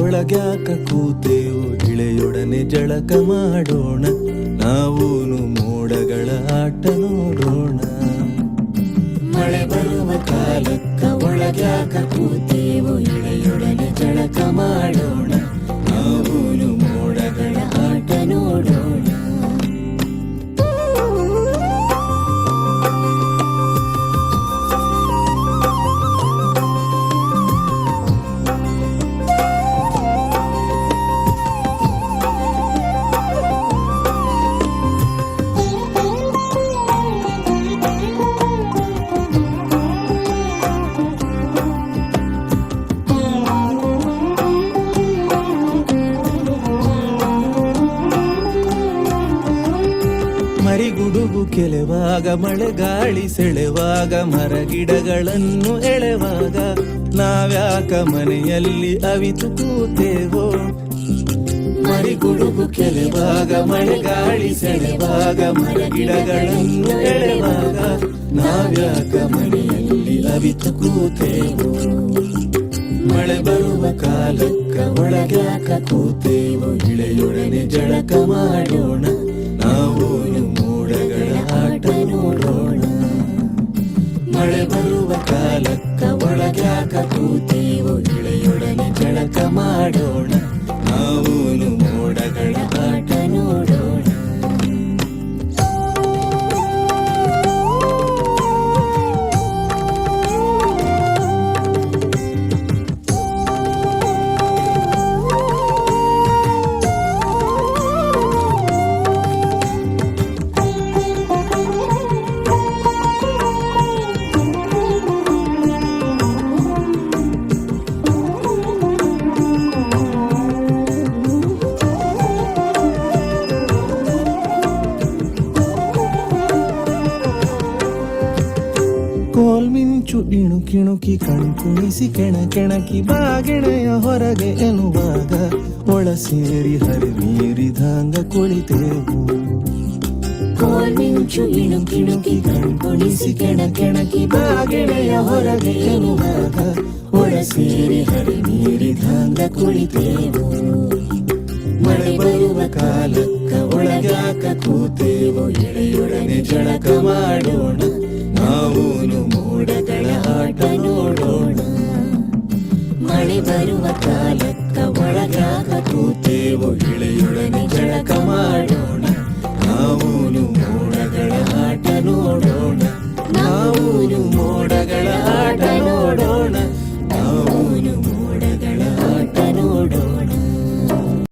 ಒಳಗ್ಯಾಕ ಕೂತೇವು ಇಳೆಯೊಡನೆ ಜಳಕ ಮಾಡೋಣ ನಾವೂನು ಮೋಡಗಳ ಆಟ ನೋಡೋಣ. ಮಳೆ ಬರುವ ಕಾಲಕ್ಕ ಒಳಗ್ಯಾಕ ಕೂತೇವು ಇಳೆಯೊಡನೆ ಜಳಕ ಮಾಡೋಣ ನಾವೂನು ಮೋಡಗಳ ಆಟ ನೋಡೋಣ. ಮರಿಗುಡುಗು ಕೆಲವಾಗ ಮಳೆಗಾಳಿ ಸೆಳೆವಾಗ ಮರಗಿಡಗಳನ್ನು ಎಳೆವಾಗ ನಾವ್ಯಾಕ ಮನೆಯಲ್ಲಿ ಅವಿತು ಕೂತೇವೋ. ಮರಿಗುಡುಗು ಕೆಲವಾಗ ಮಳೆಗಾಳಿ ಸೆಳೆವಾಗ ಮರಗಿಡಗಳನ್ನು ಎಳೆವಾಗ ನಾವ್ಯಾಕ ಮನೆಯಲ್ಲಿ ಅವಿತು ಕೂತೇವೋ. ಮಳೆ ಬರುವ ಕಾಲಕ್ಕ ಒಳಗ್ಯಾಕ ಕೂತೇವೋ ಇಳೆಯೊಡನೆ ಜಳಕ ಮಾಡೋಣ ನಾವೂನು ಮೋಡಗಳ ಆಟ ನೋಡೋಣ. ಮಳೆ ಬರುವ ಕಾಲಕ್ಕ ಒಳಗ್ಯಾಕ ಕೂತೇವೋ ಇಳೆಯೊಡನೆ ಜಳಕ ಮಾಡೋಣ ನಾವೂನು ಮೋಡಗಳ ಆಟ ನೋಡೋಣ. ಕೋಲ್ಮಿಂಚು ಇಣುಕಿಣುಕಿ ಕಣ್ಕುಣಿಸಿ ಕೆಣಕೆಣಕಿ ಬಾಗೆಣೆಯ ಹೊರಗೆ ಎನ್ನುವಾಗ ಒಳ ಸೇರಿ ಹರಿಮೀರಿದಂಗ ಕುಳಿತೇವು. ಕೋಲ್ಮಿಂಚು ಇಣುಕಿಣುಕಿ ಕಣ್ಕುಣಿಸಿ ಕೆಣಕೆಣಕಿ ಬಾಗೆಣೆಯ ಹೊರಗೆ ಎನ್ನುವಾಗ ಒಳ ಸೇರಿ ಹರಿಮೀರಿದಂಗ ಕುಳಿತೇವು. ಮಳೆ ಬರುವ ಕಾಲಕ್ಕ ಒಳಗ್ಯಾಕ ಕೂತೇವೋ ಎಳೆಯೊಡನೆ ಜಳಕ ಮಾಡೋಣ ನಾವೂನು ಮೋಡಗಳ ಆಟ ನೋಡೋಣ. ಮಳೆ ಬರುವ ಕಾಲಕ್ಕ ಒಳಗ್ಯಾಕ ಕೂತೇವೋ ಇಳೆಯೊಡನೆ ಜಳಕ ಮಾಡೋಣ ನಾವೂನು ಮೋಡಗಳ ಆಟ ನೋಡೋಣ.